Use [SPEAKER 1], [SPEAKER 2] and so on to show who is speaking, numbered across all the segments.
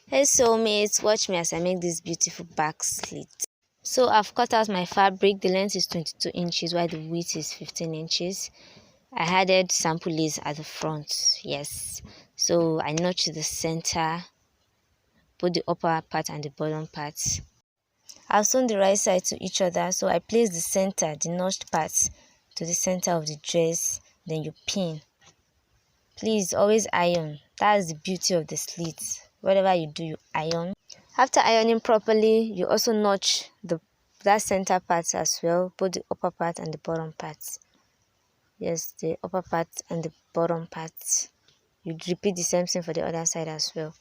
[SPEAKER 1] Hey soulmates, watch me as I make this beautiful back slit. So I've cut out my fabric. The length is 22 inches while the width is 15 inches. I added sample lace at the front. Yes. So I notched the center, both the upper part and the bottom part. I'll sew the right side to each other. So I place the center, the notched part, to the center of the dress. Then you pin. Please always iron. That's the beauty of the slit. Whatever you do, you iron. After ironing properly, you also notch that center part as well, both the upper part and the bottom part. Yes, the upper part and the bottom part. You repeat the same thing for the other side as well.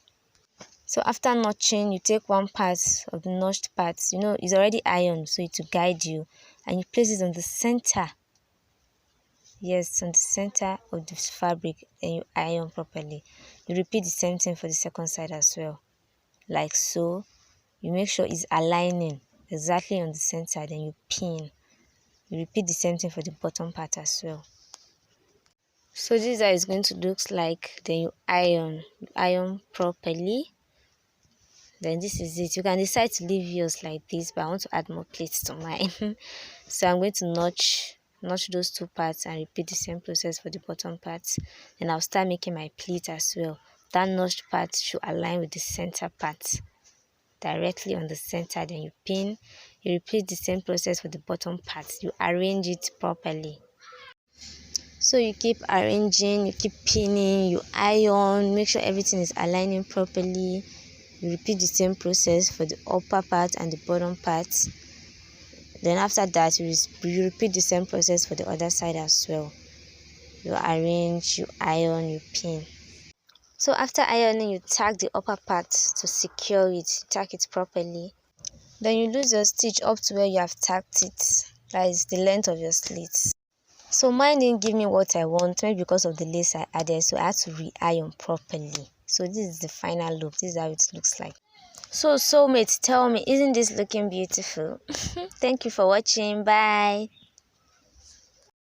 [SPEAKER 1] So after notching, you take one part of the notched part. You know, it's already ironed, so it will guide you. And you place it on the center. Yes, on the center of the fabric, and you iron properly. You repeat the same thing for the second side as well. Like so. You make sure it's aligning exactly on the center, then you pin. You repeat the same thing for the bottom part as well. So this is how it's going to look like. Then you iron properly. Then this is it. You can decide to leave yours like this, but I want to add more plates to mine. So I'm going to notch those two parts and repeat the same process for the bottom part. Then I'll start making my pleat as well. That notched part should align with the center part, directly on the center. Then you pin. You repeat the same process for the bottom part. You arrange it properly. So you keep arranging, you keep pinning, you iron, make sure everything is aligning properly. You repeat the same process for the upper part and the bottom part. Then after that, you repeat the same process for the other side as well. You arrange, you iron, you pin. So after ironing, you tag the upper part to secure it. Tag it properly. Then you lose your stitch up to where you have tacked it. That is the length of your slit. So mine didn't give me what I want, maybe because of the lace I added, so I had to re-iron properly. So this is the final look. This is how it looks like. So soulmates, tell me, isn't this looking beautiful? Thank you for watching. Bye.